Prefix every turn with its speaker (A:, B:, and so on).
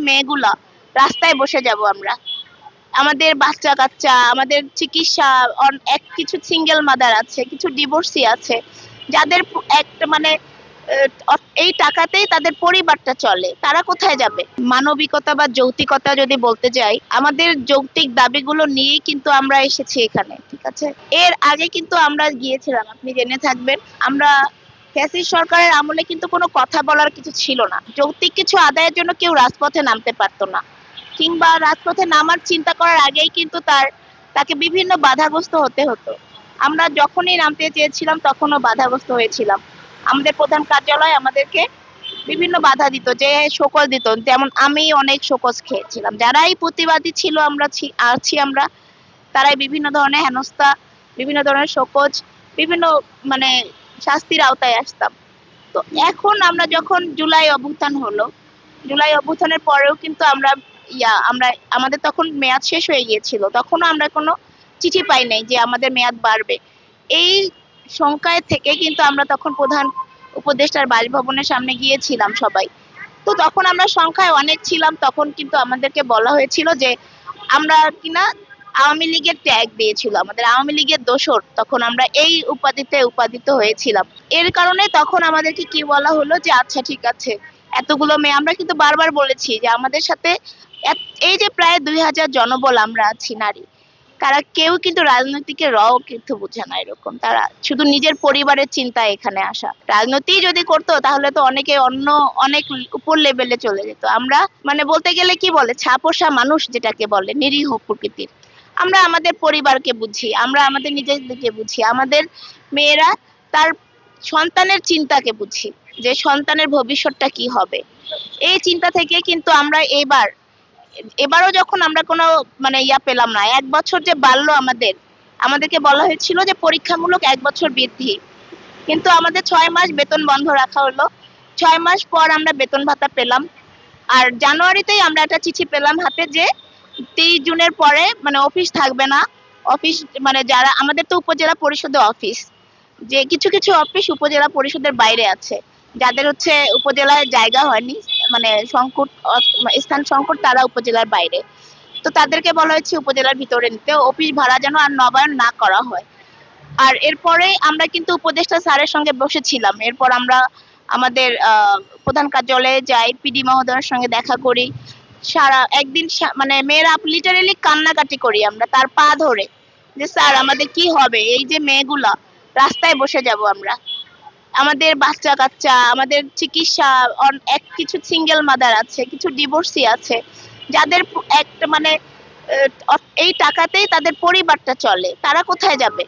A: মেয়েগুলা রাস্তায় বসে যাব আমরা। আমাদের বাচ্চা-কাচ্চা, আমাদের চিকিৎসা, কিছু সিঙ্গেল মাদার আছে, কিছু ডিভোর্সি আছে, যাদের একটা মানে এই টাকাতেই তাদের পরিবারটা চলে। তারা কোথায় যাবে? মানবিকতা বা যৌক্তিকতা যদি বলতে যাই, আমাদের যৌক্তিক দাবিগুলো নিয়েই কিন্তু আমরা এসেছি এখানে, ঠিক আছে? এর আগে কিন্তু আমরা গিয়েছিলাম, আপনি জেনে থাকবেন। আমরা ফ্যাসিস্ট সরকারের আমলে কিন্তু কোনো কথা বলার কিছু ছিল না। যৌক্তিক কিছু আদায়ের জন্য কেউ রাজপথে নামতে পারতো না, কিংবা রাজপথে নামার চিন্তা করার আগেই কিন্তু তাকে বিভিন্ন বাধাগ্রস্ত হতে হতো। আমরা যখনই নামতে চেয়েছিলাম তখনও বাধাগ্রস্ত হয়েছিলাম। আমাদের প্রধান কার্যালয় আমাদেরকে বিভিন্ন বাধা দিত, যে শোকজ দিত। যেমন আমি অনেক শোকজ খেয়েছিলাম। যারাই প্রতিবাদী ছিল আমরা তারাই বিভিন্ন ধরনের হেনস্থা, বিভিন্ন ধরনের শোকজ, বিভিন্ন মানে শাস্তির আওতায় আসতাম। তো এখন আমরা যখন জুলাই অভ্যুত্থান হলো, জুলাই অভ্যুত্থানের পরেও কিন্তু আমরা আমাদের তখন মেয়াদ শেষ হয়ে গিয়েছিল, তখনও আমরা কোনো চিঠি পাই নাই যে আমাদের মেয়াদ বাড়বে। এই শঙ্কায় থেকে কিন্তু আমরা তখন প্রধান উপদেষ্টার বাসভবনের সামনে গিয়েছিলাম সবাই। তো তখন আমরা সংখ্যায় অনেক ছিলাম, তখন কিন্তু আমাদেরকে বলা হয়েছিল যে আমরা কিনা আওয়ামী লীগের ট্যাগ দিয়েছিল, আমাদের আওয়ামী লীগের দোসর, তখন আমরা এই উপাধিতে উপাদিত হয়েছিলাম। এর কারণে তখন আমাদেরকে কি বলা হলো যে আচ্ছা ঠিক আছে, এতগুলো মেয়ে, আমরা কিন্তু বারবার বলেছি যে আমাদের সাথে এই যে প্রায় 2000 জনবল আমরা আছি নারী, তারা কেউ কিন্তু রাজনীতিকে রও কিন্তু বোঝে না এরকম। তারা শুধু নিজের পরিবারের চিন্তায় এখানে আসা। রাজনীতি যদি করতো তাহলে তো অনেক উপর লেভেলে চলে যেত। আমরা মানে বলতে গেলে কি বলে, ছাপোষা মানুষ যেটাকে বলে, নিরীহ প্রকৃতির। আমরা আমাদের পরিবারকে বুঝি, আমরা আমাদের নিজেদেরকে বুঝি, আমাদের মেয়েরা তার সন্তানের চিন্তাকে বুঝি, যে সন্তানের ভবিষ্যৎটা কি হবে। এই চিন্তা থেকে কিন্তু আমরা এবারও যখন আমরা কোনো মানে পেলাম না, 1 বছর যে বাড়লো আমাদেরকে বলা হয়েছিল যে পরীক্ষামূলক 1 বছর বৃদ্ধি, কিন্তু আমাদের 6 মাস বেতন বন্ধ রাখা হলো। 6 মাস পর আমরা বেতন ভাতা পেলাম। আর জানুয়ারিতেই আমরা একটা চিঠি পেলাম হাতে যে 30 জুনের পরে মানে অফিস থাকবে না। অফিস মানে যারা আমাদের তো উপজেলা পরিষদে অফিস, যে কিছু কিছু অফিস উপজেলা পরিষদের বাইরে আছে, যাদের হচ্ছে উপজেলায় জায়গা হয়নি, মানে স্থান সংকট, তারা উপজেলার বাইরে। তো তাদেরকে বলা হয়েছে উপজেলার ভিতরে নিতে, অফিস ভাড়া যেন আর নবায়ন না করা হয়। আর এরপরে আমরা কিন্তু উপদেষ্টা স্যারের সঙ্গে বসেছিলাম। এরপর আমরা আমাদের প্রধান কার্যালয়ে যাই, পিডি মহোদয়ের সঙ্গে দেখা করি। সারা একদিন মানে মেয়েরা লিটারেলি কান্নাকাটি করি আমরা তার পা ধরে, যে স্যার আমাদের কি হবে, এই যে মেয়েগুলা রাস্তায় বসে যাব আমরা। আমাদের বাচ্চা-কাচ্চা, আমাদের চিকিৎসা, কিছু সিঙ্গেল মাদার আছে, কিছু ডিভোর্সি আছে, যাদের একটা মানে এই টাকাতেই তাদের পরিবারটা চলে। তারা কোথায় যাবে?